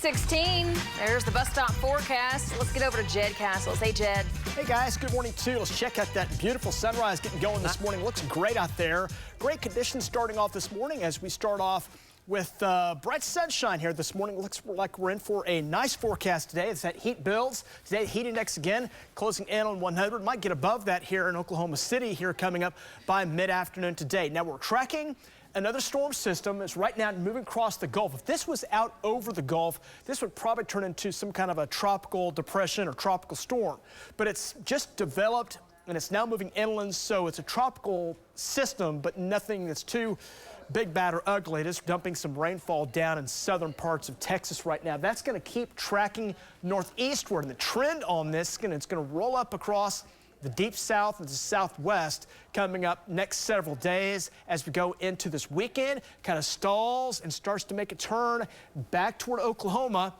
6:16. There's the bus stop forecast. Let's get over to Jed Castles. Hey, Jed. Hey, guys. Good morning, too. Let's check out that beautiful sunrise getting going this morning. Looks great out there. Great conditions starting off this morning as we start off with bright sunshine here this morning. Looks like we're in for a nice forecast today. It's that heat builds. Today, heat index again closing in on 100. Might get above that here in Oklahoma City here coming up by mid-afternoon today. Now, we're tracking another storm system is right now moving across the Gulf. If this was out over the Gulf, this would probably turn into some kind of a tropical depression or tropical storm. But it's just developed and it's now moving inland, so it's a tropical system, but nothing that's too big, bad, or ugly. It is dumping some rainfall down in southern parts of Texas right now. That's going to keep tracking northeastward, and the trend on this it's going to roll up across the deep south and the southwest coming up next several days as we go into this weekend. Kind of stalls and starts to make a turn back toward Oklahoma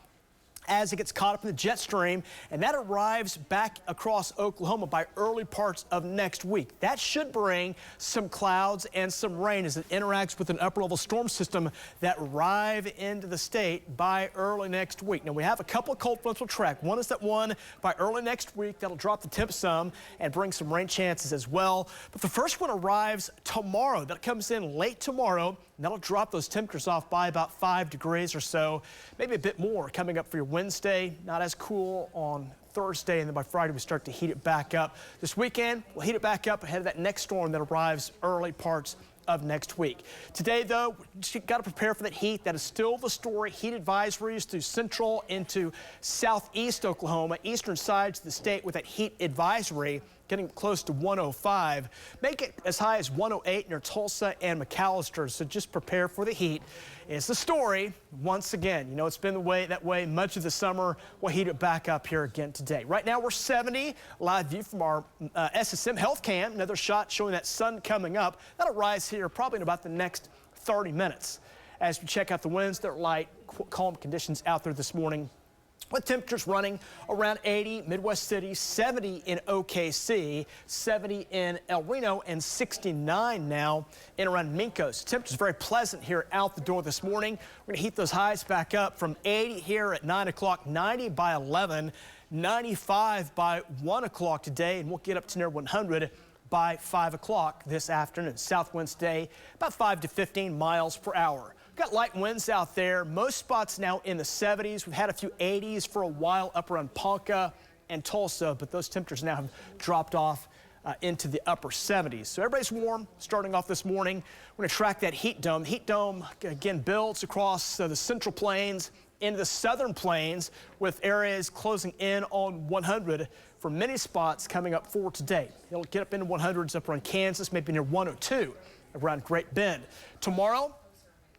as it gets caught up in the jet stream, and that arrives back across Oklahoma by early parts of next week. That should bring some clouds and some rain as it interacts with an upper-level storm system that arrive into the state by early next week. Now, we have a couple of cold fronts we'll track. One is that one by early next week that'll drop the temp some and bring some rain chances as well. But the first one arrives tomorrow. That comes in late tomorrow, and that'll drop those temperatures off by about 5 degrees or so, maybe a bit more coming up for your Wednesday. Not as cool on Thursday, and then by Friday we start to heat it back up. This weekend we'll heat it back up ahead of that next storm that arrives early parts of next week. Today, though, you got to prepare for that heat. That is still the story. Heat advisories through central into southeast Oklahoma, eastern sides of the state with that heat advisory getting close to 105. Make it as high as 108 near Tulsa and McAllister, so just prepare for the heat. It's the story once again. You know, it's been that way much of the summer. We'll heat it back up here again today. Right now we're 70. Live view from our SSM Health Cam. Another shot showing that sun coming up. That'll rise here probably in about the next 30 minutes. As we check out the winds, they're light, calm conditions out there this morning, with temperatures running around 80, Midwest cities, 70 in OKC, 70 in El Reno, and 69 now in around Mincos. Temperatures very pleasant here out the door this morning. We're going to heat those highs back up from 80 here at 9 o'clock, 90 by 11, 95 by 1 o'clock today, and we'll get up to near 100 by 5 o'clock this afternoon. South winds today about 5 to 15 miles per hour. Got light winds out there. Most spots now in the 70s. We've had a few 80s for a while up around Ponca and Tulsa, but those temperatures now have dropped off into the upper 70s. So everybody's warm starting off this morning. We're going to track that heat dome. Heat dome, again, builds across the central plains into the southern plains with areas closing in on 100 for many spots coming up for today. It'll get up into 100s up around Kansas, maybe near 102 around Great Bend. Tomorrow,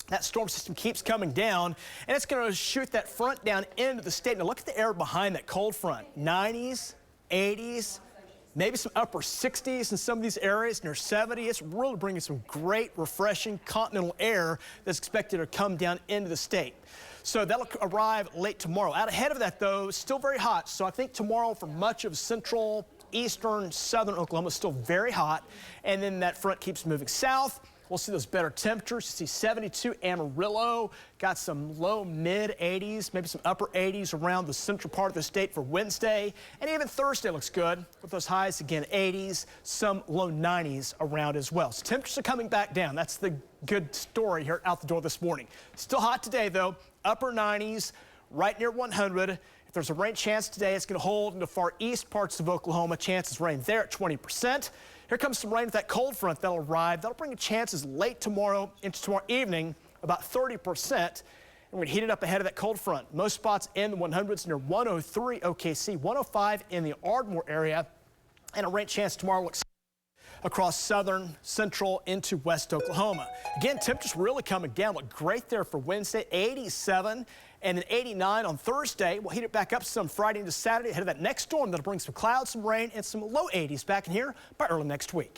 that storm system keeps coming down, and it's going to shoot that front down into the state. Now look at the air behind that cold front. 90s, 80s, maybe some upper 60s in some of these areas, near 70. It's really bringing some great, refreshing continental air that's expected to come down into the state. So that'll arrive late tomorrow. Out ahead of that, though, still very hot. So I think tomorrow for much of central, eastern, southern Oklahoma is still very hot. And then that front keeps moving south. We'll see those better temperatures. You see 72 Amarillo, got some low mid 80s, maybe some upper 80s around the central part of the state for Wednesday. And even Thursday looks good with those highs again 80s, some low 90s around as well. So temperatures are coming back down. That's the good story here out the door this morning. Still hot today though, upper 90s, right near 100. If there's a rain chance today, it's going to hold in the far east parts of Oklahoma. Chances rain there at 20%. Here comes some rain with that cold front that'll arrive. That'll bring chances late tomorrow into tomorrow evening, about 30%. And we're going to heat it up ahead of that cold front. Most spots in the 100s near 103 OKC, 105 in the Ardmore area, and a rain chance tomorrow looks across southern, central into west Oklahoma. Again, temperatures really coming down. Look great there for Wednesday, 87 and then 89 on Thursday. We'll heat it back up some Friday into Saturday ahead of that next storm that'll bring some clouds, some rain, and some low 80s back in here by early next week.